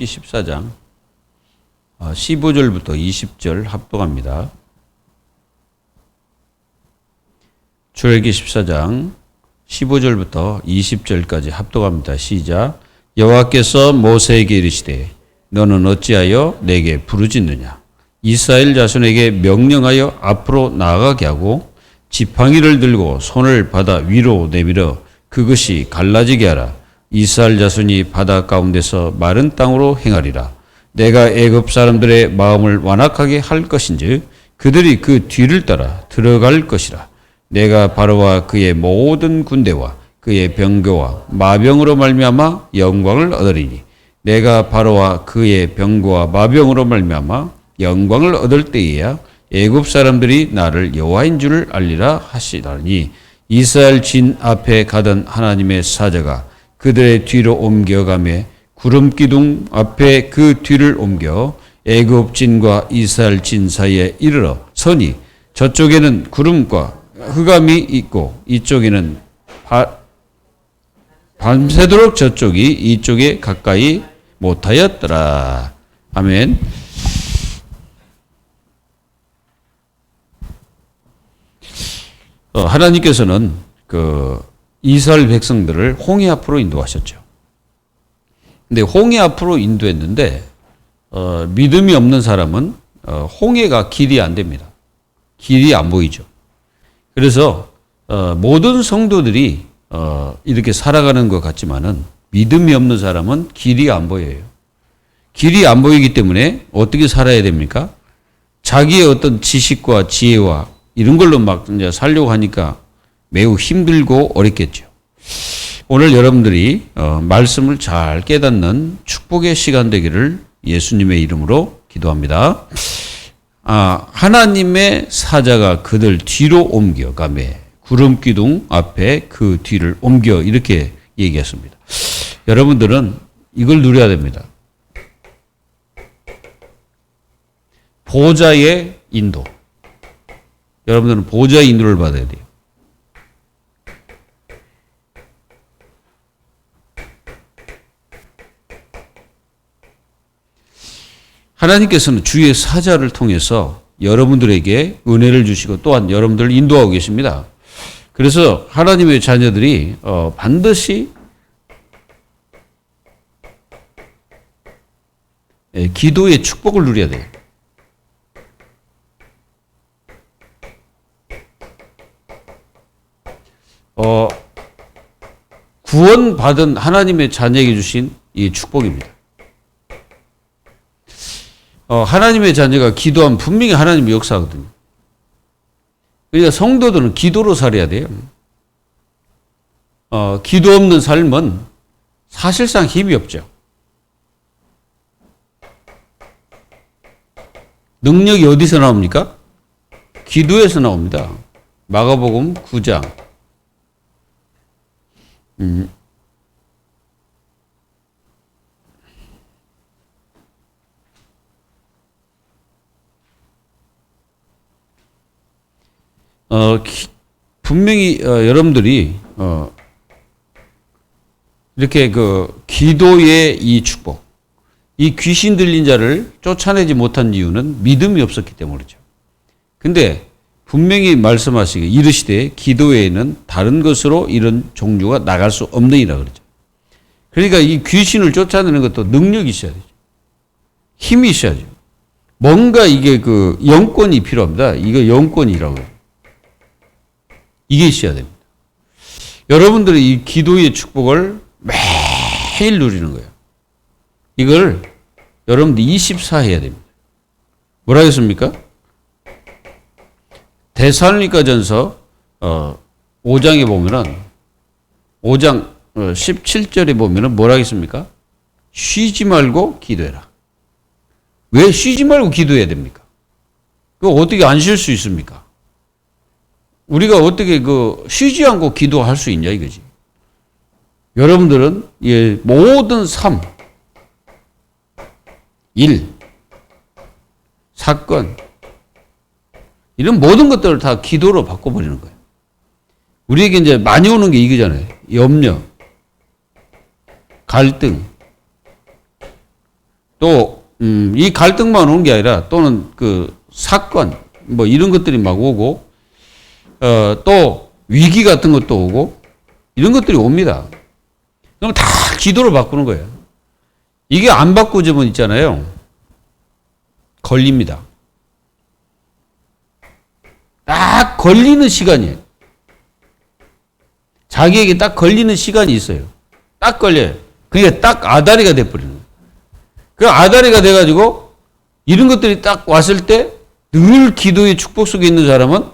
14장 15절부터 20절 합독합니다. 출애굽기 14장 15절부터 20절까지 합독합니다. 시작. 여호와께서 모세에게 이르시되 너는 어찌하여 내게 부르짖느냐. 이스라엘 자손에게 명령하여 앞으로 나아가게 하고 지팡이를 들고 손을 바다 위로 내밀어 그것이 갈라지게 하라. 이스라엘 자손이 바다 가운데서 마른 땅으로 행하리라. 내가 애굽 사람들의 마음을 완악하게 할 것인즉 그들이 그 뒤를 따라 들어갈 것이라. 내가 바로와 그의 모든 군대와 그의 병거와 마병으로 말미암아 영광을 얻으리니 내가 바로와 그의 병거와 마병으로 말미암아 영광을 얻을 때에야 애굽 사람들이 나를 여호와인 줄을 알리라 하시다니. 이스라엘 진 앞에 가던 하나님의 사자가 그들의 뒤로 옮겨가매 구름 기둥 앞에 그 뒤를 옮겨 애굽 진과 이스라엘 진 사이에 이르러 서니 저쪽에는 구름과 흑암이 있고 이쪽에는 밤새도록 저쪽이 이쪽에 가까이 못하였더라. 아멘. 하나님께서는 이스라엘 백성들을 홍해 앞으로 인도하셨죠. 근데 홍해 앞으로 인도했는데 믿음이 없는 사람은 홍해가 길이 안 됩니다. 길이 안 보이죠. 그래서 모든 성도들이 이렇게 살아가는 것 같지만은 믿음이 없는 사람은 길이 안 보여요. 길이 안 보이기 때문에 어떻게 살아야 됩니까? 자기의 어떤 지식과 지혜와 이런 걸로 막 이제 살려고 하니까 매우 힘들고 어렵겠죠. 오늘 여러분들이 말씀을 잘 깨닫는 축복의 시간 되기를 예수님의 이름으로 기도합니다. 하나님의 사자가 그들 뒤로 옮겨가매 구름 기둥 앞에 그 뒤를 옮겨 이렇게 얘기했습니다. 여러분들은 이걸 누려야 됩니다. 보좌의 인도. 여러분들은 보좌의 인도를 받아야 돼요. 하나님께서는 주의 사자를 통해서 여러분들에게 은혜를 주시고 또한 여러분들을 인도하고 계십니다. 그래서 하나님의 자녀들이 반드시 기도의 축복을 누려야 돼요. 구원받은 하나님의 자녀에게 주신 이 축복입니다. 하나님의 자녀가 기도하면 분명히 하나님의 역사거든요. 그러니까 성도들은 기도로 살아야 돼요. 기도 없는 삶은 사실상 힘이 없죠. 능력이 어디서 나옵니까? 기도에서 나옵니다. 마가복음 9장. 분명히 여러분들이 이렇게 기도의 이 축복, 이 귀신 들린 자를 쫓아내지 못한 이유는 믿음이 없었기 때문이죠. 근데 분명히 말씀하시기에 이르시되 기도에는 다른 것으로 이런 종류가 나갈 수 없느니라 그러죠. 그러니까 이 귀신을 쫓아내는 것도 능력이 있어야 되죠. 힘이 있어야죠. 뭔가 이게 영권이 필요합니다. 이거 영권이라고 해요. 이게 있어야 됩니다. 여러분들이 이 기도의 축복을 매일 누리는 거예요. 이걸 여러분들 24 해야 됩니다. 뭐라 했습니까? 데살로니가전서 5장에 보면은 5장 17절에 보면은 뭐라 했습니까? 쉬지 말고 기도해라. 왜 쉬지 말고 기도해야 됩니까? 그거 어떻게 안 쉴 수 있습니까? 우리가 어떻게 쉬지 않고 기도할 수 있냐 이거지. 여러분들은 모든 삶, 일, 사건 이런 모든 것들을 다 기도로 바꿔버리는 거예요. 우리에게 이제 많이 오는 게 이거잖아요. 염려, 갈등, 또, 이 갈등만 오는 게 아니라 또는 그 사건, 뭐 이런 것들이 막 오고, 또 위기 같은 것도 오고, 이런 것들이 옵니다. 그럼 다 기도를 바꾸는 거예요. 이게 안 바꾸지면 있잖아요. 걸립니다. 딱 걸리는 시간이에요. 자기에게 딱 걸리는 시간이 있어요. 딱 걸려요. 그게 딱 아다리가 돼버리는 거예요. 그 아다리가 돼가지고 이런 것들이 딱 왔을 때 늘 기도의 축복 속에 있는 사람은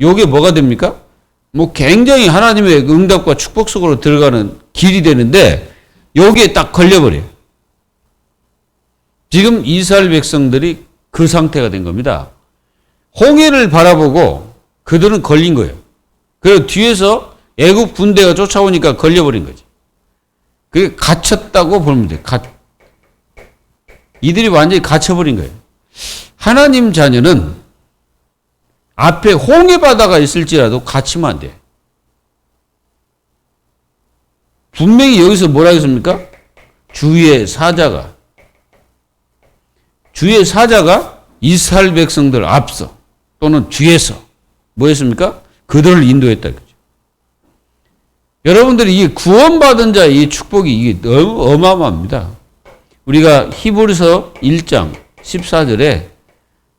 요게 뭐가 됩니까? 뭐 굉장히 하나님의 응답과 축복 속으로 들어가는 길이 되는데 여기에 딱 걸려버려요. 지금 이스라엘 백성들이 그 상태가 된 겁니다. 홍해를 바라보고 그들은 걸린 거예요. 그리고 뒤에서 애국 군대가 쫓아오니까 걸려버린 거지. 그게 갇혔다고 보면 돼요. 이들이 완전히 갇혀버린 거예요. 하나님 자녀는 앞에 홍해 바다가 있을지라도 갇히면 안 돼. 분명히 여기서 뭐라 했습니까? 주의 사자가 이스라엘 백성들 앞서 또는 뒤에서 뭐 했습니까? 그들을 인도했다. 여러분들이 이 구원받은 자의 이 축복이 이게 너무 어마어마합니다. 우리가 히브리서 1장 14절에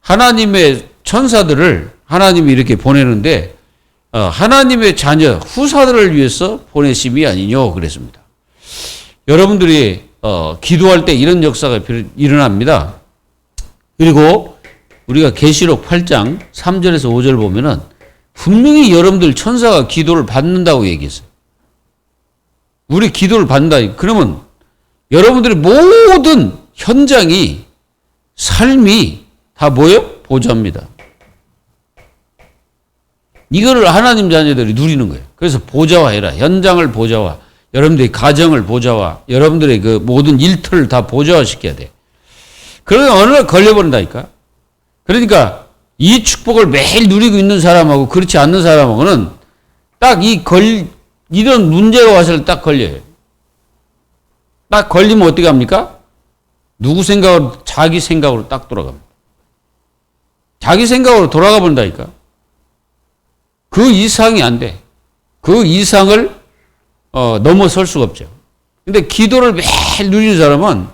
하나님의 천사들을 하나님이 이렇게 보내는데 하나님의 자녀 후사들을 위해서 보내심이 아니뇨 그랬습니다. 여러분들이 기도할 때 이런 역사가 일어납니다. 그리고 우리가 계시록 8장 3절에서 5절 보면은 분명히 여러분들 천사가 기도를 받는다고 얘기했어요. 우리 기도를 받는다. 그러면 여러분들의 모든 현장이 삶이 다 뭐예요? 보좌입니다. 이거를 하나님 자녀들이 누리는 거예요. 그래서 보좌화해라. 현장을 보좌화. 여러분들의 가정을 보좌화. 여러분들의 그 모든 일터를 다 보좌화시켜야 돼. 그러면 어느 날 걸려버린다니까. 그러니까 이 축복을 매일 누리고 있는 사람하고 그렇지 않는 사람하고는 딱 이런 문제가 와서 딱 걸려요. 딱 걸리면 어떻게 합니까? 누구 생각으로? 자기 생각으로 딱 돌아갑니다. 자기 생각으로 돌아가 본다니까. 그 이상이 안 돼. 그 이상을 넘어설 수가 없죠. 근데 기도를 매일 누리는 사람은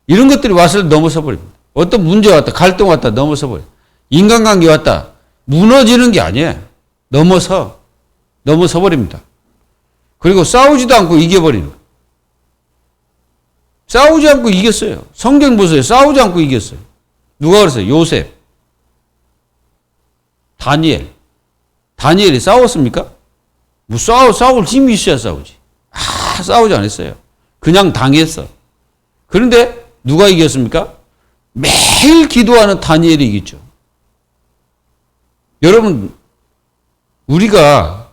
이런 것들이 와서 넘어서 버립니다. 어떤 문제 왔다, 갈등 왔다, 넘어서 버려요. 인간관계 왔다, 무너지는 게 아니에요. 넘어서 버립니다. 그리고 싸우지도 않고 이겨버리는 거예요. 싸우지 않고 이겼어요. 성경 보세요. 싸우지 않고 이겼어요. 누가 그랬어요? 요셉, 다니엘이 싸웠습니까? 뭐 싸울 힘이 있어야 싸우지. 싸우지 않았어요. 그냥 당했어. 그런데 누가 이겼습니까? 매일 기도하는 다니엘이 이겼죠. 여러분, 우리가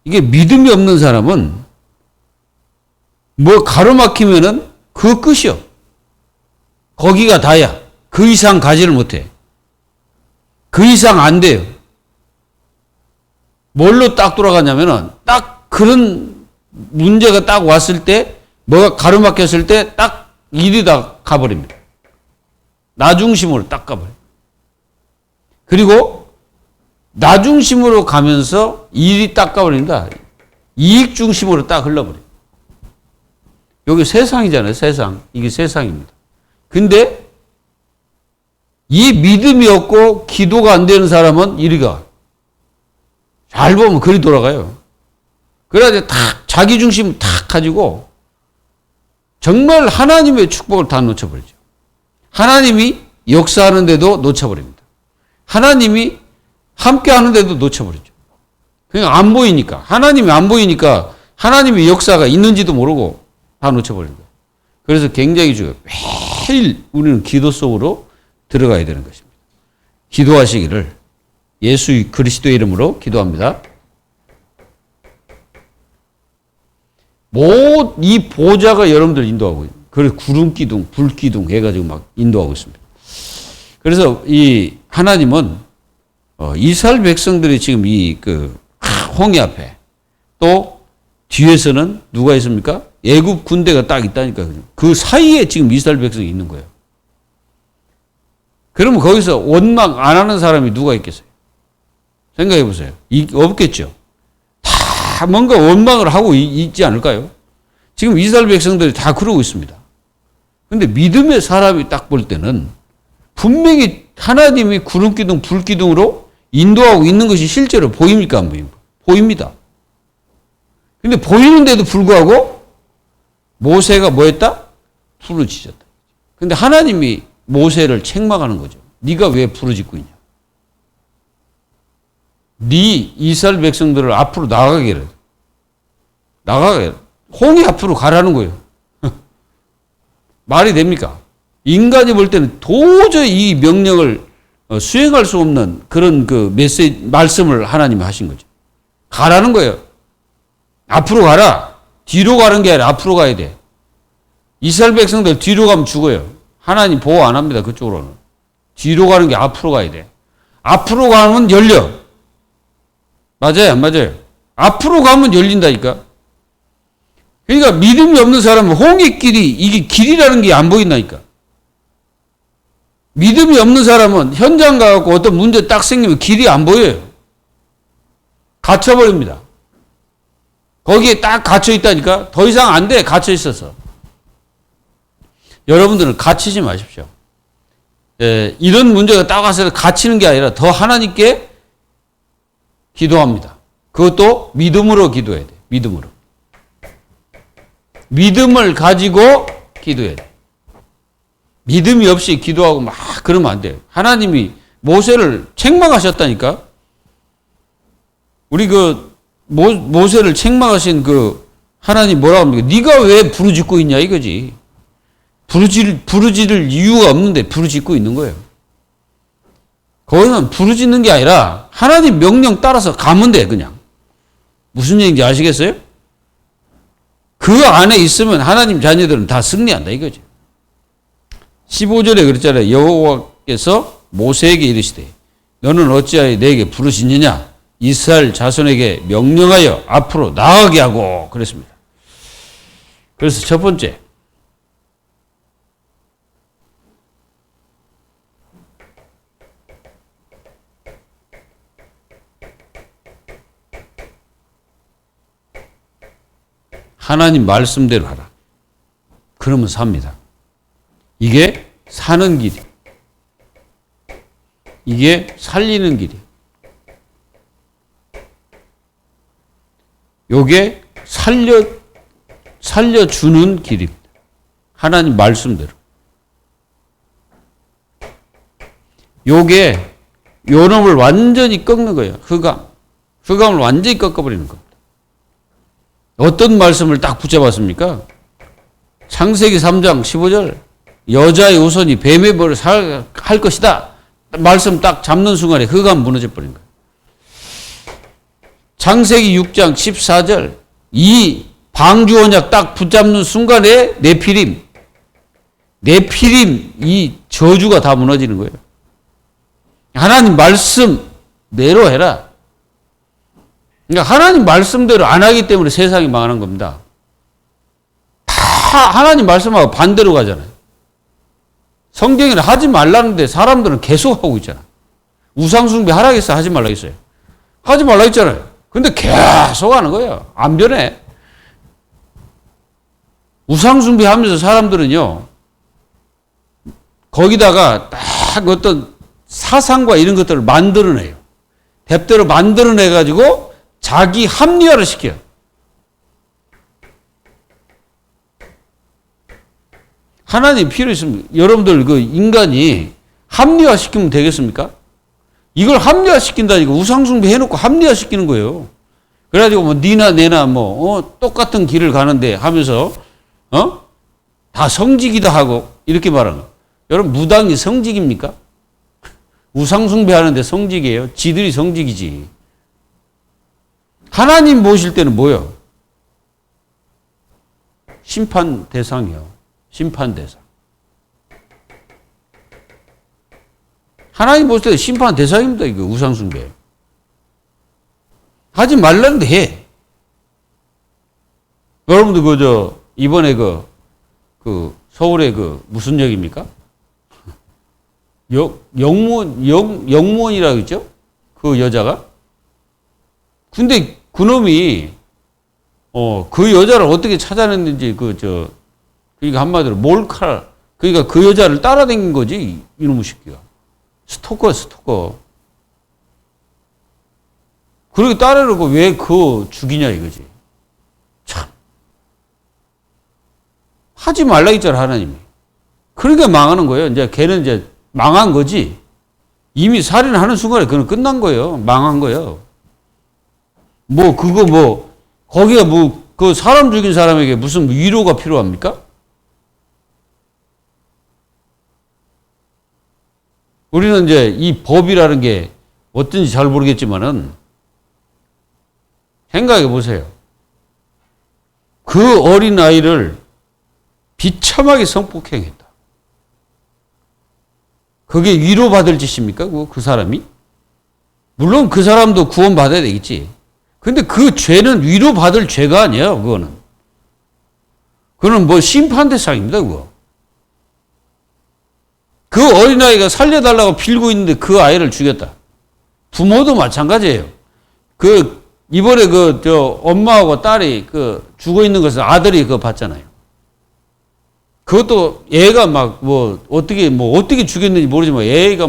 이게 믿음이 없는 사람은 뭐 가로막히면은 그 끝이요. 거기가 다야. 그 이상 가지를 못해. 그 이상 안 돼요. 뭘로 딱 돌아가냐면은 딱 그런 문제가 딱 왔을 때 뭐가 가로막혔을 때 딱 일이 다 가버립니다. 나 중심으로 딱 가버려요. 그리고 나 중심으로 가면서 일이 딱 가버린다. 이익 중심으로 딱 흘러버려요. 여기 세상이잖아요. 세상. 이게 세상입니다. 근데 이 믿음이 없고 기도가 안 되는 사람은 이리가 잘 보면 그리 돌아가요. 그래야 탁 자기 중심 탁 가지고 정말 하나님의 축복을 다 놓쳐버리죠. 하나님이 역사하는데도 놓쳐버립니다. 하나님이 함께 하는데도 놓쳐버리죠. 그냥 안 보이니까. 하나님이 안 보이니까 하나님의 역사가 있는지도 모르고 다 놓쳐버린 거예요. 그래서 굉장히 중요해요. 매일 우리는 기도 속으로 들어가야 되는 것입니다. 기도하시기를 예수 그리스도의 이름으로 기도합니다. 이 보좌가 여러분들 인도하고 있어요. 그래서 구름 기둥, 불 기둥 해가지고 막 인도하고 있습니다. 그래서 이 하나님은 이스라엘 백성들이 지금 홍해 앞에 또 뒤에서는 누가 있습니까? 애굽 군대가 딱 있다니까. 그 사이에 지금 이스라엘 백성이 있는 거예요. 그러면 거기서 원망 안 하는 사람이 누가 있겠어요? 생각해 보세요. 없겠죠. 다 뭔가 원망을 하고 있지 않을까요? 지금 이스라엘 백성들이 다 그러고 있습니다. 근데 믿음의 사람이 딱 볼 때는 분명히 하나님이 구름기둥, 불기둥으로 인도하고 있는 것이 실제로 보입니까? 안 보입니까? 보입니다. 근데 보이는데도 불구하고 모세가 뭐 했다? 부르짖었다. 근데 하나님이 모세를 책망하는 거죠. 네가 왜 부르짖고 있냐? 네 이스라엘 백성들을 앞으로 나가게 해라. 나가게 해라. 홍해 앞으로 가라는 거예요. 말이 됩니까? 인간이 볼 때는 도저히 이 명령을 수행할 수 없는 그런 그 말씀을 하나님이 하신 거죠. 가라는 거예요. 앞으로 가라. 뒤로 가는 게 아니라 앞으로 가야 돼. 이스라엘 백성들 뒤로 가면 죽어요. 하나님 보호 안 합니다. 그쪽으로는. 뒤로 가는 게 앞으로 가야 돼. 앞으로 가면 열려. 맞아요? 안 맞아요? 앞으로 가면 열린다니까. 그러니까 믿음이 없는 사람은 홍해길이 이게 길이라는 게 안 보인다니까. 믿음이 없는 사람은 현장 가갖고 어떤 문제 딱 생기면 길이 안 보여요. 갇혀버립니다. 거기에 딱 갇혀 있다니까. 더 이상 안 돼. 갇혀 있어서. 여러분들은 갇히지 마십시오. 이런 문제가 딱 와서 갇히는 게 아니라 더 하나님께 기도합니다. 그것도 믿음으로 기도해야 돼. 믿음으로. 믿음을 가지고 기도해야 돼. 믿음이 없이 기도하고 막 그러면 안 돼요. 하나님이 모세를 책망하셨다니까. 우리 그 모세를 책망하신 그 하나님 뭐라고 합니까? 네가 왜 부르짖고 있냐 이거지. 부르짖을 이유가 없는데 부르짖고 있는 거예요. 거기는 부르짖는 게 아니라 하나님 명령 따라서 가면 돼 그냥. 무슨 얘기인지 아시겠어요? 그 안에 있으면 하나님 자녀들은 다 승리한다 이거죠. 15절에 그랬잖아요. 여호와께서 모세에게 이르시되 너는 어찌하여 내게 부르짖느냐? 이스라엘 자손에게 명령하여 앞으로 나아가게 하고 그랬습니다. 그래서 첫 번째 하나님 말씀대로 하라. 그러면 삽니다. 이게 사는 길이. 이게 살리는 길이. 요게 살려주는 길입니다. 하나님 말씀대로. 요게 요 놈을 완전히 꺾는 거예요. 흑암을 완전히 꺾어버리는 겁니다. 어떤 말씀을 딱 붙잡았습니까? 창세기 3장 15절 여자의 우선이 뱀의 벌을 할 것이다. 말씀 딱 잡는 순간에 흑암 무너져 버린 거예요. 창세기 6장 14절 이 방주 언약 딱 붙잡는 순간에 네피림 이 저주가 다 무너지는 거예요. 하나님 말씀대로 해라. 그러니까 하나님 말씀대로 안 하기 때문에 세상이 망하는 겁니다. 다 하나님 말씀하고 반대로 가잖아요. 성경에는 하지 말라는데 사람들은 계속 하고 있잖아. 우상숭배 하라겠어? 하지 말라겠어요? 하지 말라 했잖아요. 근데 계속 하는 거예요. 안 변해. 우상숭배 하면서 사람들은요, 거기다가 딱 어떤 사상과 이런 것들을 만들어내요. 대대로 만들어내가지고 자기 합리화를 시켜요. 하나님 필요 있으면 여러분들 그 인간이 합리화 시키면 되겠습니까? 이걸 합리화 시킨다니까 우상숭배 해놓고 합리화 시키는 거예요. 그래가지고 뭐 니나 내나 뭐 똑같은 길을 가는데 하면서 다 성직이다 하고 이렇게 말하는 거예요. 여러분 무당이 성직입니까? 우상숭배 하는데 성직이에요? 지들이 성직이지. 하나님 모실 때는 뭐예요? 심판 대상이요. 심판 대상. 하나님 모실 때는 심판 대상입니다. 이거 우상숭배. 하지 말라는데 해. 여러분들 이번에 서울에 무슨 역입니까? 영무원이라고 했죠? 그 여자가? 근데 그놈이, 그 여자를 어떻게 찾아냈는지, 그러니까 한마디로 몰카, 그러니까 그 여자를 따라다닌 거지, 이놈의 새끼가. 스토커. 그렇게 따르고 왜 그 죽이냐 이거지. 참. 하지 말라 했잖아, 하나님이. 그러니까 망하는 거예요. 이제 걔는 이제 망한 거지. 이미 살인하는 순간에 그건 끝난 거예요. 망한 거예요. 거기가 그 사람 죽인 사람에게 무슨 위로가 필요합니까? 우리는 이제 이 법이라는 게 어떤지 잘 모르겠지만은 생각해 보세요. 그 어린 아이를 비참하게 성폭행했다. 그게 위로받을 짓입니까? 그 사람이? 물론 그 사람도 구원받아야 되겠지. 근데 그 죄는 위로받을 죄가 아니에요, 그거는. 그거는 뭐 심판 대상입니다, 그거. 그 어린아이가 살려달라고 빌고 있는데 그 아이를 죽였다. 부모도 마찬가지예요. 이번에 엄마하고 딸이 죽어 있는 것을 아들이 그거 봤잖아요. 그것도 애가 어떻게 죽였는지 모르지만 애가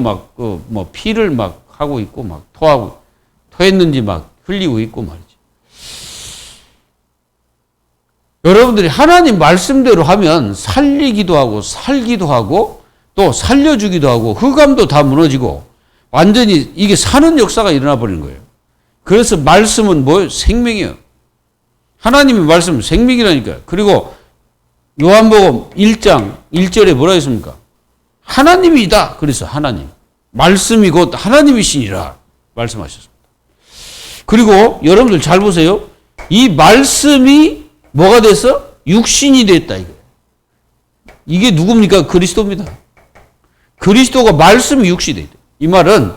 피를 막 하고 있고 토했는지 막 흘리고 있고 말이지. 여러분들이 하나님 말씀대로 하면 살리기도 하고 살기도 하고 또 살려주기도 하고 흑암도 다 무너지고 완전히 이게 사는 역사가 일어나 버리는 거예요. 그래서 말씀은 생명이에요. 하나님의 말씀은 생명이라니까요. 그리고 요한복음 1장 1절에 뭐라 했습니까? 하나님이다. 그래서 하나님. 말씀이 곧 하나님이시니라 말씀하셨습니다. 그리고 여러분들 잘 보세요. 이 말씀이 뭐가 됐어? 육신이 됐다. 이게 누굽니까? 그리스도입니다. 그리스도가 말씀이 육신이 됐다. 이 말은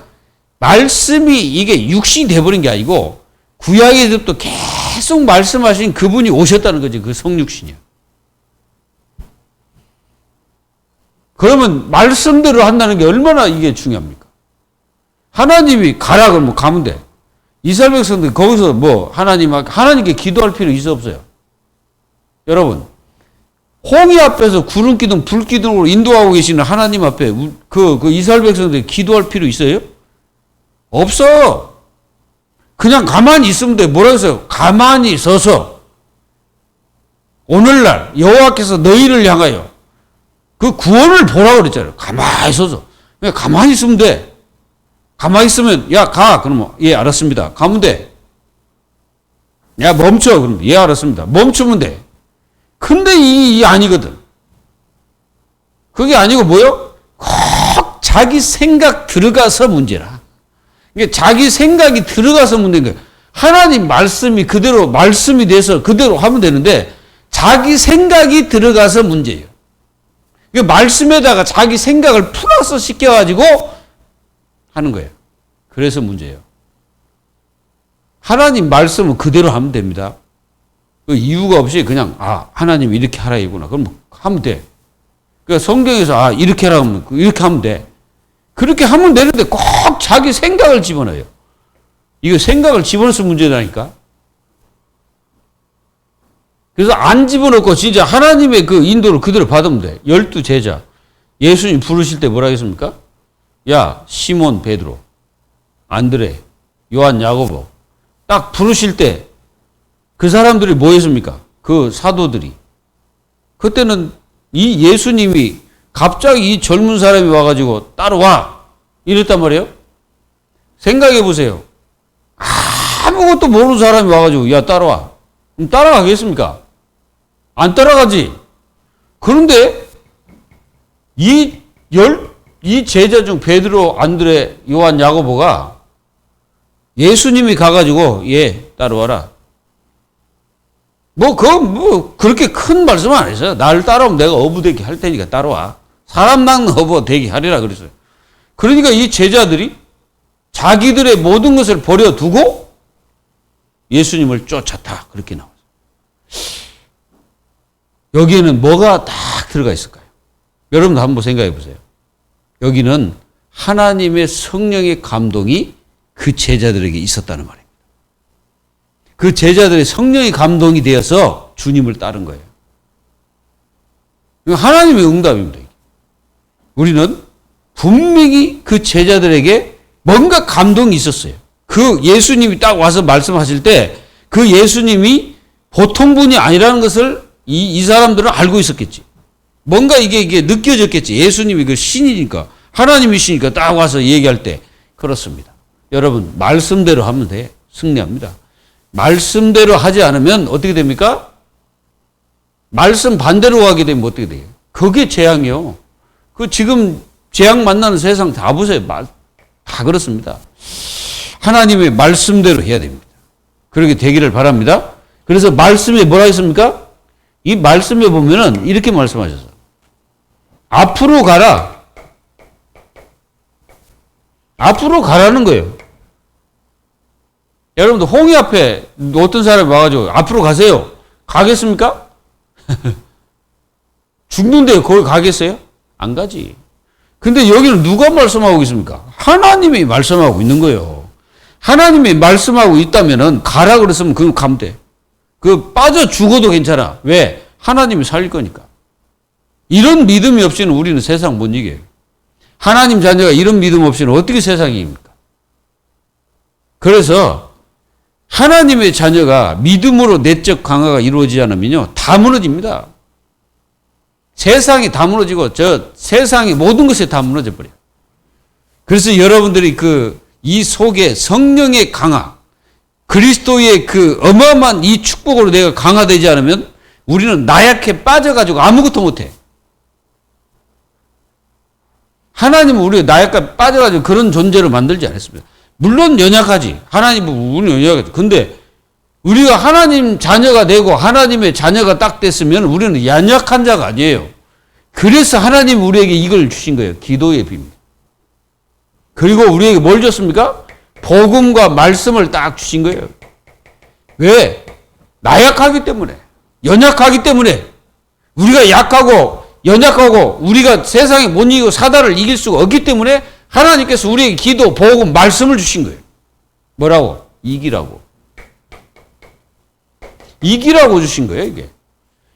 말씀이 이게 육신이 돼버린 게 아니고 구약에서부터 계속 말씀하신 그분이 오셨다는 거지. 그 성육신이야. 그러면 말씀대로 한다는 게 얼마나 이게 중요합니까? 하나님이 가라 그러면 가면 돼. 이스라엘 백성들 거기서 하나님께 기도할 필요 있어 없어요? 여러분, 홍해 앞에서 구름 기둥, 불 기둥으로 인도하고 계시는 하나님 앞에 그 이스라엘 백성들이 기도할 필요 있어요? 없어. 그냥 가만히 있으면 돼. 뭐라고 했어요? 가만히 서서 오늘날 여호와께서 너희를 향하여 그 구원을 보라고 그랬잖아요. 가만히 서서. 그냥 가만히 있으면 돼. 가만히 있으면 야 가. 그러면 예 알았습니다. 가면 돼. 야 멈춰. 그러면 예 알았습니다. 멈추면 돼. 근데 이 아니거든. 그게 아니고 뭐요? 꼭 자기 생각 들어가서 문제라. 이게 자기 생각이 들어가서 문제인 거예요. 하나님 말씀이 그대로 말씀이 돼서 그대로 하면 되는데 자기 생각이 들어가서 문제예요. 그 말씀에다가 자기 생각을 플러스 시켜가지고 하는 거예요. 그래서 문제예요. 하나님 말씀은 그대로 하면 됩니다. 그 이유가 없이 그냥 하나님 이렇게 하라 이구나. 그럼 하면 돼. 그러니까 성경에서 이렇게 하라 하면 이렇게 하면 돼. 그렇게 하면 되는데 꼭 자기 생각을 집어넣어요. 이거 생각을 집어넣어서 문제라니까. 그래서 안 집어넣고 진짜 하나님의 그 인도를 그대로 받으면 돼. 12제자. 예수님 부르실 때 뭐라 했습니까? 야, 시몬 베드로, 안드레, 요한 야고보. 딱 부르실 때 그 사람들이 뭐 했습니까? 그 사도들이. 그때는 이 예수님이 갑자기 이 젊은 사람이 와가지고 따라와. 이랬단 말이에요. 생각해 보세요. 아무것도 모르는 사람이 와가지고 야 따라와. 그럼 따라가겠습니까? 안 따라가지. 그런데 이 제자 중 베드로, 안드레, 요한, 야고보가 예수님이 가가지고 예 따라와라. 그렇게 큰 말씀 안 했어요. 나를 따라오면 내가 어부되게 할 테니까 따라와. 사람 낚는 어부되게 하리라 그랬어요. 그러니까 이 제자들이 자기들의 모든 것을 버려두고 예수님을 쫓았다. 그렇게 나왔어요. 여기에는 뭐가 딱 들어가 있을까요? 여러분도 한번 생각해 보세요. 여기는 하나님의 성령의 감동이 그 제자들에게 있었다는 말입니다. 그 제자들의 성령의 감동이 되어서 주님을 따른 거예요. 하나님의 응답입니다. 우리는 분명히 그 제자들에게 뭔가 감동이 있었어요. 그 예수님이 딱 와서 말씀하실 때 그 예수님이 보통 분이 아니라는 것을 이 사람들은 알고 있었겠지. 뭔가 이게 느껴졌겠지. 예수님이 그 신이니까, 하나님이시니까 딱 와서 얘기할 때. 그렇습니다. 여러분, 말씀대로 하면 돼. 승리합니다. 말씀대로 하지 않으면 어떻게 됩니까? 말씀 반대로 하게 되면 어떻게 돼요? 그게 재앙이요. 그 지금 재앙 만나는 세상 다 보세요. 다 그렇습니다. 하나님의 말씀대로 해야 됩니다. 그렇게 되기를 바랍니다. 그래서 말씀에 뭐라 했습니까? 이 말씀에 보면은 이렇게 말씀하셨어요. 앞으로 가라. 앞으로 가라는 거예요. 여러분들 홍해 앞에 어떤 사람이 와가지고 앞으로 가세요. 가겠습니까? 죽는데 거기 가겠어요? 안 가지. 근데 여기는 누가 말씀하고 있습니까? 하나님이 말씀하고 있는 거예요. 하나님이 말씀하고 있다면은 가라 그랬으면 그럼 가면 돼. 그 빠져 죽어도 괜찮아. 왜? 하나님이 살릴 거니까. 이런 믿음이 없이는 우리는 세상 못 이겨요. 하나님 자녀가 이런 믿음 없이는 어떻게 세상이 이깁니까? 그래서 하나님의 자녀가 믿음으로 내적 강화가 이루어지지 않으면요, 다 무너집니다. 세상이 다 무너지고 저 세상의 모든 것이 다 무너져 버려요. 그래서 여러분들이 이 속에 성령의 강화, 그리스도의 그 어마어마한 이 축복으로 내가 강화되지 않으면 우리는 나약해 빠져가지고 아무것도 못해. 하나님은 우리가 나약해 빠져가지고 그런 존재로 만들지 않았습니다. 물론 연약하지. 하나님은 우리는 연약하지. 근데 우리가 하나님 자녀가 되고 하나님의 자녀가 딱 됐으면 우리는 연약한 자가 아니에요. 그래서 하나님 우리에게 이걸 주신 거예요. 기도의 비밀. 그리고 우리에게 뭘 줬습니까? 복음과 말씀을 딱 주신 거예요. 왜? 나약하기 때문에. 연약하기 때문에. 우리가 약하고 연약하고 우리가 세상에 못 이기고 사단을 이길 수가 없기 때문에 하나님께서 우리에게 기도, 복음, 말씀을 주신 거예요. 뭐라고? 이기라고. 이기라고 주신 거예요, 이게.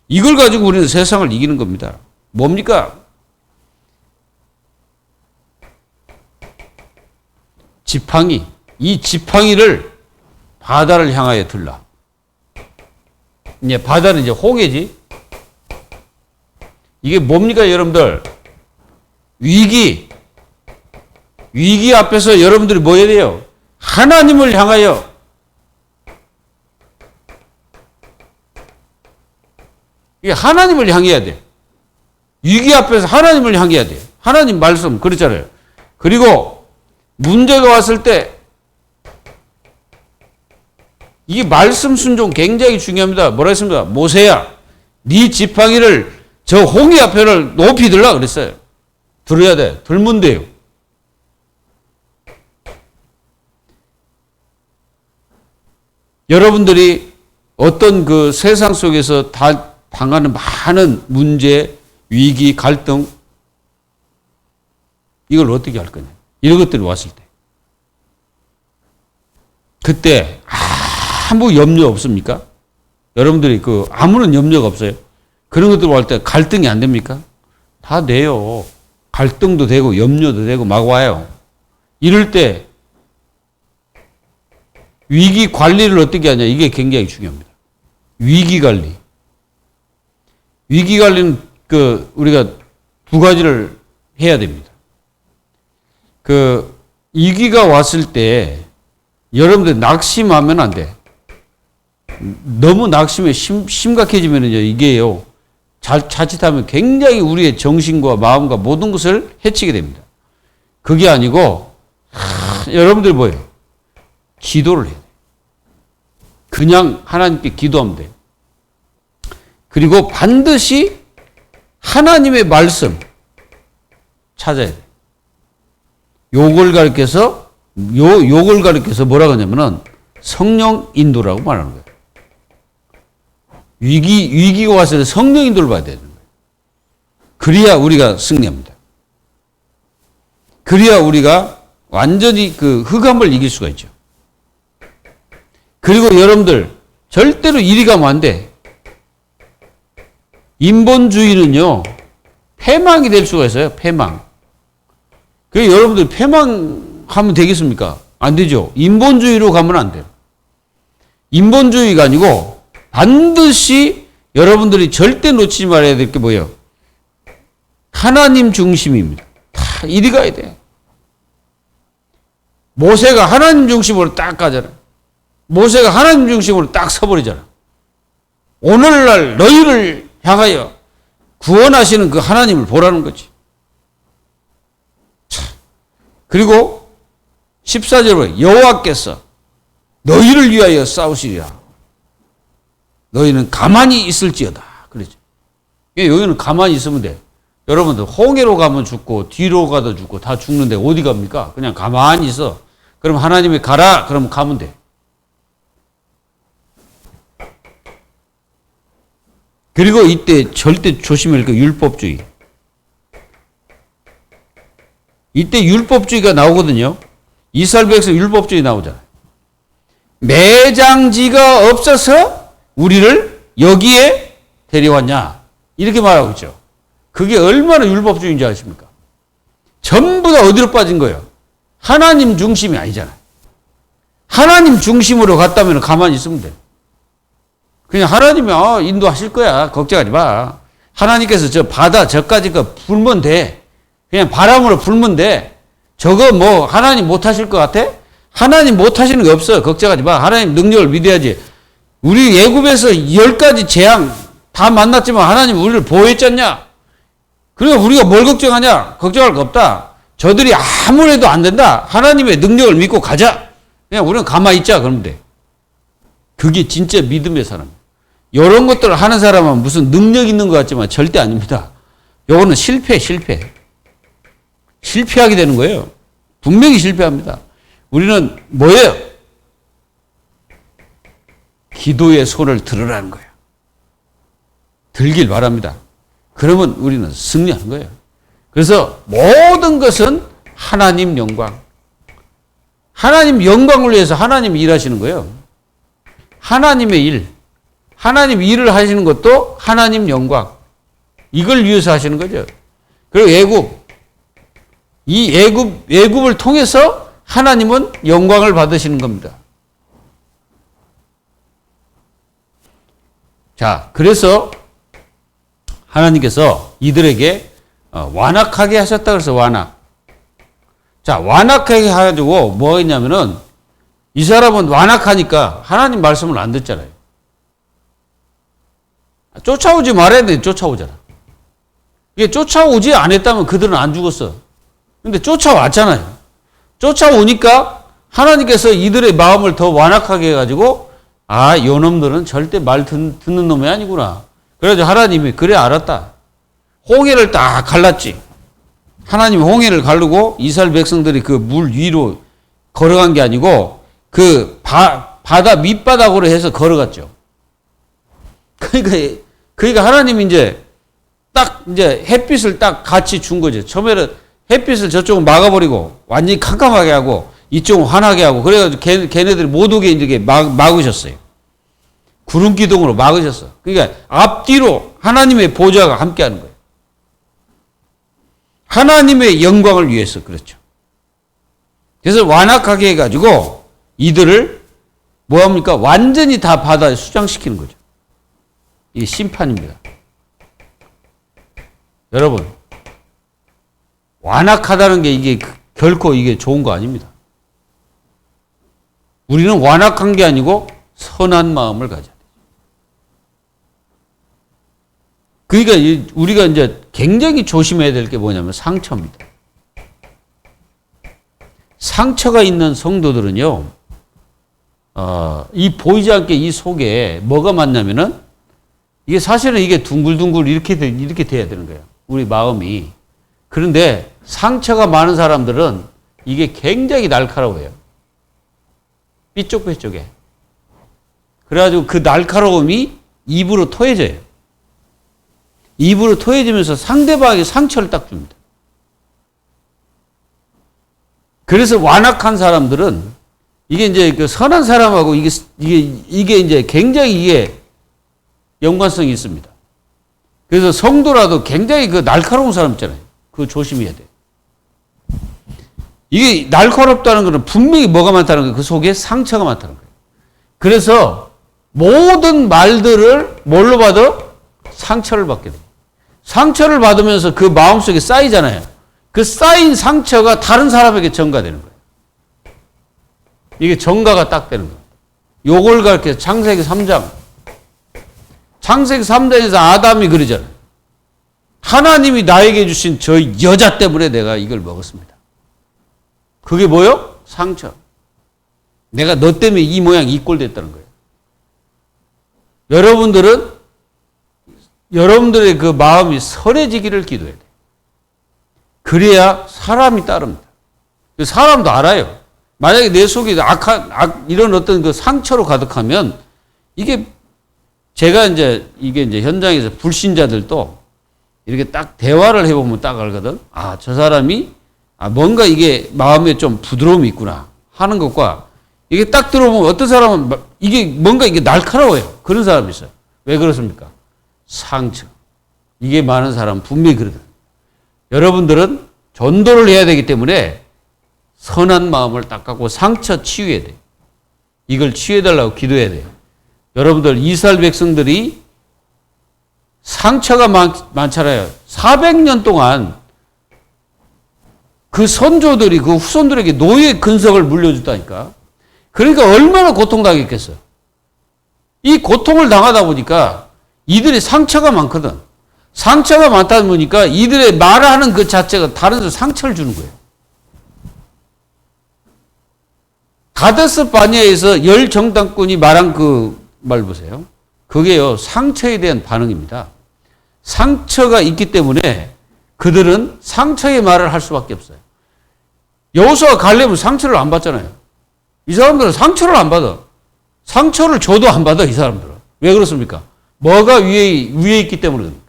이걸 가지고 우리는 세상을 이기는 겁니다. 뭡니까? 지팡이. 이 지팡이를 바다를 향하여 들라. 이제 바다는 이제 홍해지. 이게 뭡니까, 여러분들? 위기 앞에서 여러분들이 뭐 해야 돼요? 하나님을 향하여 이게 하나님을 향해야 돼. 위기 앞에서 하나님을 향해야 돼. 하나님 말씀 그렇잖아요. 그리고 문제가 왔을 때 이 말씀 순종 굉장히 중요합니다. 뭐라 했습니까? 모세야, 네 지팡이를 저 홍해 앞에를 높이 들라 그랬어요. 들어야 돼. 들면 돼요. 여러분들이 어떤 그 세상 속에서 다 당하는 많은 문제, 위기, 갈등, 이걸 어떻게 할 거냐. 이런 것들이 왔을 때. 그때 아무 염려 없습니까? 여러분들이 아무런 염려가 없어요. 그런 것들 올 때 갈등이 안 됩니까? 다 돼요. 갈등도 되고 염려도 되고 막 와요. 이럴 때 위기 관리를 어떻게 하냐. 이게 굉장히 중요합니다. 위기 관리. 위기 관리는 우리가 두 가지를 해야 됩니다. 위기가 왔을 때 여러분들 낙심하면 안 돼. 너무 낙심에 심각해지면요, 이게요, 자칫하면 굉장히 우리의 정신과 마음과 모든 것을 해치게 됩니다. 그게 아니고, 여러분들 뭐예요? 기도를 해야 돼요. 그냥 하나님께 기도하면 돼요. 그리고 반드시 하나님의 말씀 찾아야 돼요. 요걸 가르쳐서 뭐라고 하냐면은 성령 인도라고 말하는 거예요. 위기가 왔을 때 성령 인도를 봐야 되는 거예요. 그래야 우리가 승리합니다. 그래야 우리가 완전히 그 흑암을 이길 수가 있죠. 그리고 여러분들 절대로 이리 가면 안 돼. 인본주의는요, 패망이 될 수가 있어요. 패망. 그래서 여러분들 패망하면 되겠습니까? 안 되죠. 인본주의로 가면 안 돼요. 인본주의가 아니고 반드시 여러분들이 절대 놓치지 말아야 될 게 뭐예요? 하나님 중심입니다. 다 이리 가야 돼. 모세가 하나님 중심으로 딱 가잖아. 모세가 하나님 중심으로 딱 서버리잖아. 오늘날 너희를 향하여 구원하시는 그 하나님을 보라는 거지. 참. 그리고 14절에 여호와께서 너희를 위하여 싸우시리라. 너희는 가만히 있을지어다. 그러죠. 여기는 가만히 있으면 돼. 여러분들 홍해로 가면 죽고 뒤로 가도 죽고 다 죽는데 어디 갑니까? 그냥 가만히 있어. 그럼 하나님이 가라. 그러면 가면 돼. 그리고 이때 절대 조심해야 할 거 율법주의. 이때 율법주의가 나오거든요. 이스라엘 백성 율법주의 나오잖아요. 매장지가 없어서 우리를 여기에 데려왔냐. 이렇게 말하고 있죠. 그게 얼마나 율법주의인지 아십니까? 전부 다 어디로 빠진 거예요? 하나님 중심이 아니잖아요. 하나님 중심으로 갔다면 가만히 있으면 돼요. 그냥 하나님이 인도하실 거야. 걱정하지 마. 하나님께서 저 바다 저까지 거 불면 돼. 그냥 바람으로 불면 돼. 저거 뭐 하나님 못 하실 것 같아? 하나님 못 하시는 게 없어. 걱정하지 마. 하나님 능력을 믿어야지. 우리 애굽에서 10가지 재앙 다 만났지만 하나님 우리를 보호했지 않냐? 그러니까 우리가 뭘 걱정하냐? 걱정할 거 없다. 저들이 아무래도 안 된다. 하나님의 능력을 믿고 가자. 그냥 우리는 가만히 있자. 그러면 돼. 그게 진짜 믿음의 사람. 이런 것들을 하는 사람은 무슨 능력 있는 것 같지만 절대 아닙니다. 요거는 실패. 실패하게 되는 거예요. 분명히 실패합니다. 우리는 뭐예요? 기도의 손을 들으라는 거예요. 들길 바랍니다. 그러면 우리는 승리하는 거예요. 그래서 모든 것은 하나님 영광. 하나님 영광을 위해서 하나님이 일하시는 거예요. 하나님의 일. 하나님 일을 하시는 것도 하나님 영광. 이걸 위해서 하시는 거죠. 그리고 애굽을 통해서 하나님은 영광을 받으시는 겁니다. 자, 그래서 하나님께서 이들에게 완악하게 하셨다 그래서 완악. 자, 완악하게 해가지고 뭐 했냐면은 이 사람은 완악하니까 하나님 말씀을 안 듣잖아요. 쫓아오지 말아야 돼. 쫓아오잖아. 이게 쫓아오지 않았다면 그들은 안 죽었어. 근데 쫓아왔잖아요. 쫓아오니까 하나님께서 이들의 마음을 더 완악하게 해가지고 요 놈들은 절대 말 듣는 놈이 아니구나. 그래서 하나님이 그래 알았다. 홍해를 딱 갈랐지. 하나님 홍해를 가르고 이스라엘 백성들이 그 물 위로 걸어간 게 아니고 그 바다 밑바닥으로 해서 걸어갔죠. 그러니까 하나님이 이제 햇빛을 딱 같이 준 거죠. 처음에는 햇빛을 저쪽은 막아버리고 완전히 캄캄하게 하고 이쪽은 환하게 하고 그래가지고 걔네들이 못 오게 이렇게 막으셨어요. 구름 기둥으로 막으셨어. 그러니까 앞뒤로 하나님의 보좌가 함께 하는 거예요. 하나님의 영광을 위해서 그렇죠. 그래서 완악하게 해가지고 이들을 뭐합니까? 완전히 다 바다에 수장시키는 거죠. 이게 심판입니다. 여러분, 완악하다는 게 이게 결코 이게 좋은 거 아닙니다. 우리는 완악한 게 아니고 선한 마음을 가져야 돼요. 그러니까 우리가 이제 굉장히 조심해야 될 게 뭐냐면 상처입니다. 상처가 있는 성도들은요, 이 보이지 않게 이 속에 뭐가 많냐면은 이게 사실은 이게 둥글둥글 이렇게 돼야 되는 거예요. 우리 마음이. 그런데 상처가 많은 사람들은 이게 굉장히 날카로워요. 삐쪽삐쪽해. 그래가지고 그 날카로움이 입으로 토해져요. 입으로 토해지면서 상대방에게 상처를 딱 줍니다. 그래서 완악한 사람들은 이게 이제 그 선한 사람하고 이게 이제 굉장히 이게 연관성이 있습니다. 그래서 성도라도 굉장히 그 날카로운 사람 있잖아요. 그거 조심해야 돼. 이게 날카롭다는 것은 분명히 뭐가 많다는 거예요. 그 속에 상처가 많다는 거예요. 그래서 모든 말들을 뭘로 받아? 상처를 받게 돼요. 상처를 받으면서 그 마음속에 쌓이잖아요. 그 쌓인 상처가 다른 사람에게 전가되는 거예요. 이게 전가가 딱 되는 거예요. 요걸 가르쳐 창세기 3장. 창세기 3장에서 아담이 그러잖아요. 하나님이 나에게 주신 저 여자 때문에 내가 이걸 먹었습니다. 그게 뭐요? 상처. 내가 너 때문에 이 모양 이 꼴 됐다는 거예요. 여러분들의 그 마음이 선해지기를 기도해야 돼요. 그래야 사람이 따릅니다. 사람도 알아요. 만약에 내 속에 이런 어떤 그 상처로 가득하면 이게 이게 이제 현장에서 불신자들도 이렇게 딱 대화를 해보면 딱 알거든. 아, 저 사람이 뭔가 이게 마음에 좀 부드러움이 있구나 하는 것과 이게 딱 들어보면 어떤 사람은 이게 뭔가 이게 날카로워요. 그런 사람이 있어요. 왜 그렇습니까? 상처. 이게 많은 사람은 분명히 그러거든. 여러분들은 전도를 해야 되기 때문에 선한 마음을 딱 갖고 상처 치유해야 돼요. 이걸 치유해달라고 기도해야 돼요. 여러분들 이스라엘 백성들이 상처가 많잖아요. 400년 동안 그 선조들이 그 후손들에게 노예 근석을 물려줬다니까. 그러니까 얼마나 고통당했겠어요. 이 고통을 당하다 보니까 이들의 상처가 많거든. 상처가 많다 보니까 이들의 말하는 그 자체가 다른 사람 상처를 주는 거예요. 가데스 바네아에서 열 정탐꾼이 말한 그 말 보세요. 그게요, 상처에 대한 반응입니다. 상처가 있기 때문에 그들은 상처의 말을 할 수밖에 없어요. 여호수아와 갈렙은 상처를 안 받잖아요. 이 사람들은 상처를 안 받아. 상처를 줘도 안 받아, 이 사람들은. 왜 그렇습니까? 뭐가 위에 있기 때문에 그럽니다.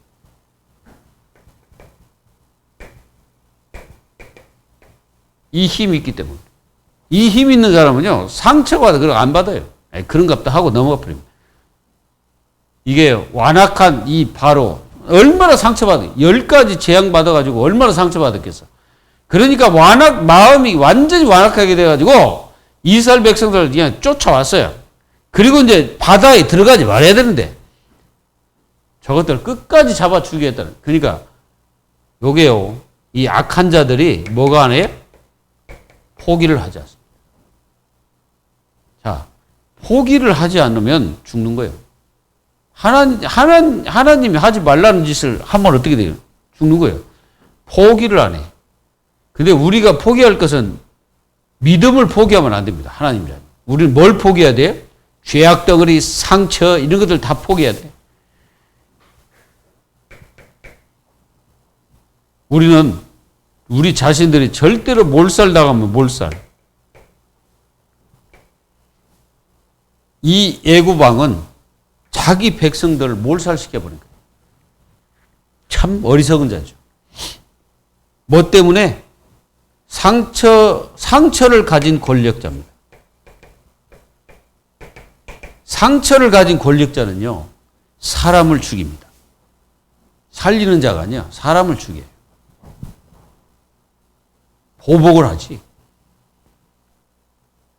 이 힘이 있기 때문에. 이 힘 있는 사람은요, 상처받아, 그걸 안 받아요. 그런갑다 하고 넘어가 버립니다. 이게 완악한 이 바로, 얼마나 상처받아, 10가지 재앙받아가지고 얼마나 상처받았겠어. 그러니까 마음이 완전히 완악하게 돼가지고 이스라엘 백성들을 그냥 쫓아왔어요. 그리고 이제 바다에 들어가지 말아야 되는데, 저것들을 끝까지 잡아 죽이겠다는. 그러니까, 요게요, 이 악한 자들이 뭐가 안 해요? 포기를 하지 않습니다. 자, 포기를 하지 않으면 죽는 거예요. 하나님이 하지 말라는 짓을 하면 어떻게 돼요? 죽는 거예요. 포기를 안 해. 근데 우리가 포기할 것은 믿음을 포기하면 안 됩니다. 하나님이라면. 우리는 뭘 포기해야 돼요? 죄악 덩어리, 상처, 이런 것들 다 포기해야 돼. 우리는 우리 자신들이 절대로 몰살당하면 몰살. 이 애굽왕은 자기 백성들을 몰살시켜버린 거예요. 참 어리석은 자죠. 뭐 때문에? 상처를 가진 권력자입니다. 상처를 가진 권력자는요, 사람을 죽입니다. 살리는 자가 아니야. 사람을 죽여요. 보복을 하지.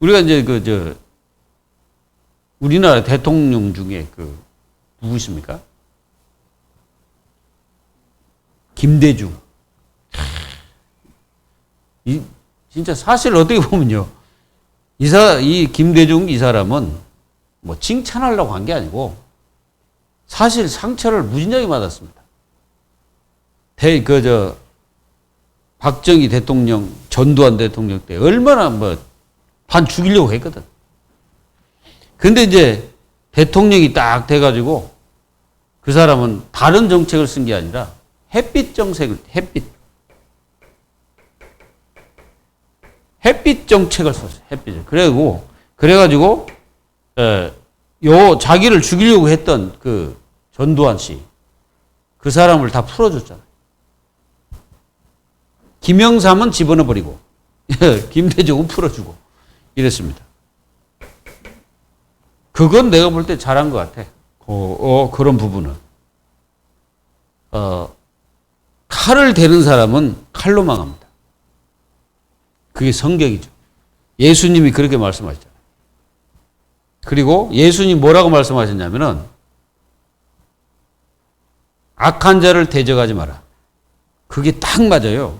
우리가 이제 우리나라 대통령 중에 누구십니까? 김대중. 진짜 사실 어떻게 보면요. 이 김대중 이 사람은 뭐 칭찬하려고 한 게 아니고 사실 상처를 무진하게 받았습니다. 박정희 대통령, 전두환 대통령 때 얼마나 반 죽이려고 했거든. 근데 이제 대통령이 딱 돼가지고 그 사람은 다른 정책을 쓴 게 아니라 햇빛 정책을 썼어요. 햇빛을. 그래가지고, 자기를 죽이려고 했던 그 전두환 씨, 그 사람을 다 풀어줬잖아요. 김영삼은 집어넣어버리고, 김대중은 풀어주고 이랬습니다. 그건 내가 볼 때 잘한 것 같아. 그런 부분은. 칼을 대는 사람은 칼로 망합니다. 그게 성격이죠. 예수님이 그렇게 말씀하셨잖아요. 그리고 예수님 뭐라고 말씀하셨냐면은 악한 자를 대적하지 마라. 그게 딱 맞아요.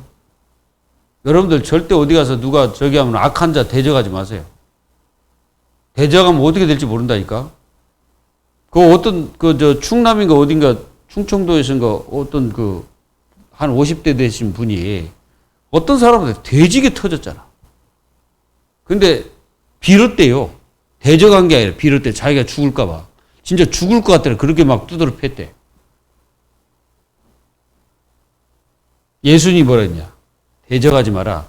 여러분들 절대 어디 가서 누가 저기 하면 악한 자 대적하지 마세요. 대적하면 어떻게 될지 모른다니까. 그 어떤 충남인가 어딘가 충청도에서인가 어떤 한 50대 되신 분이 어떤 사람한테 돼지게 터졌잖아. 근데 빌었대요. 대적한 게 아니라 빌었대. 자기가 죽을까봐. 진짜 죽을 것 같더라. 그렇게 막 두드려 팼대. 예수님이 뭐라 했냐. 대적하지 마라.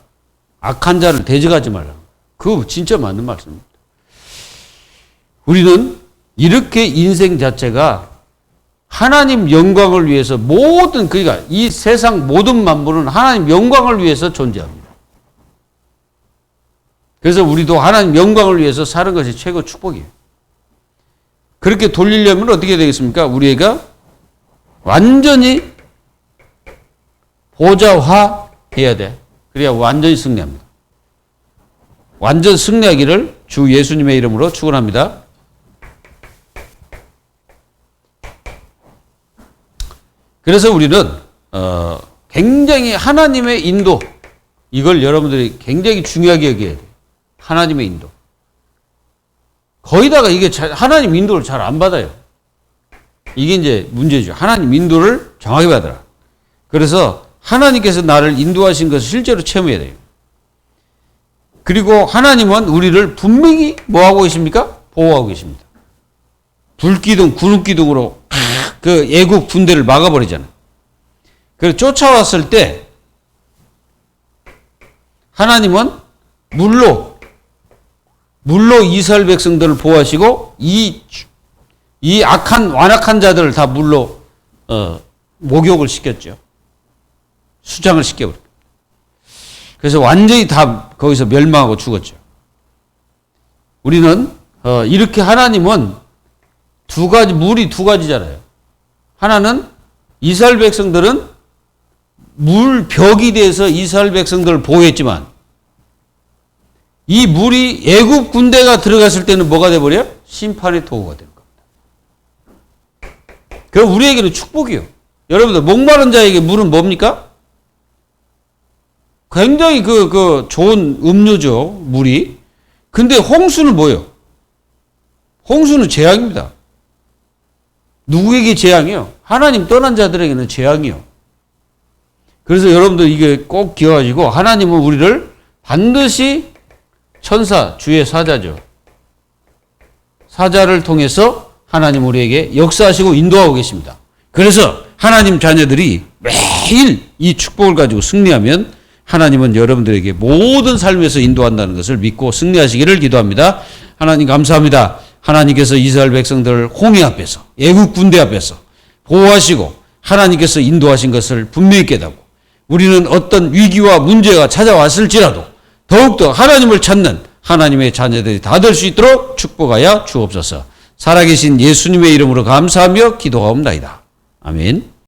악한 자를 대적하지 마라. 그거 진짜 맞는 말씀입니다. 우리는 이렇게 인생 자체가 하나님 영광을 위해서 그러니까 이 세상 모든 만물은 하나님 영광을 위해서 존재합니다. 그래서 우리도 하나님 영광을 위해서 사는 것이 최고 축복이에요. 그렇게 돌리려면 어떻게 되겠습니까? 우리가 완전히 보좌화해야 돼. 그래야 완전히 승리합니다. 완전 승리하기를 주 예수님의 이름으로 축원합니다. 그래서 우리는 굉장히 하나님의 인도, 이걸 여러분들이 굉장히 중요하게 여겨야 돼요. 하나님의 인도. 거기다가 이게 하나님 인도를 잘 안 받아요. 이게 이제 문제죠. 하나님 인도를 정확히 받아라. 그래서 하나님께서 나를 인도하신 것을 실제로 체험해야 돼요. 그리고 하나님은 우리를 분명히 뭐하고 계십니까? 보호하고 계십니다. 불기둥, 구름기둥으로 그 애국 군대를 막아버리잖아요. 그래서 쫓아왔을 때 하나님은 물로 이스라엘 백성들을 보호하시고 이 완악한 자들을 다 물로 목욕을 시켰죠. 수장을 시켜버렸어요. 그래서 완전히 다 거기서 멸망하고 죽었죠. 우리는 이렇게 하나님은 물이 두 가지잖아요. 하나는 이스라엘 백성들은 물벽이 돼서 이스라엘 백성들을 보호했지만 이 물이 애굽 군대가 들어갔을 때는 뭐가 돼버려요? 심판의 도구가 되는 겁니다. 그럼 우리에게는 축복이요. 여러분들 목마른 자에게 물은 뭡니까? 굉장히 좋은 음료죠, 물이. 근데 홍수는 뭐예요? 홍수는 재앙입니다. 누구에게 재앙이요? 하나님 떠난 자들에게는 재앙이요. 그래서 여러분들 이게 꼭 기억하시고, 하나님은 우리를 반드시 천사, 주의 사자죠. 사자를 통해서 하나님 우리에게 역사하시고 인도하고 계십니다. 그래서 하나님 자녀들이 매일 이 축복을 가지고 승리하면 하나님은 여러분들에게 모든 삶에서 인도한다는 것을 믿고 승리하시기를 기도합니다. 하나님 감사합니다. 하나님께서 이스라엘 백성들을 홍해 앞에서, 애국 군대 앞에서 보호하시고 하나님께서 인도하신 것을 분명히 깨닫고 우리는 어떤 위기와 문제가 찾아왔을지라도 더욱더 하나님을 찾는 하나님의 자녀들이 다 될 수 있도록 축복하여 주옵소서. 살아계신 예수님의 이름으로 감사하며 기도하옵나이다. 아멘.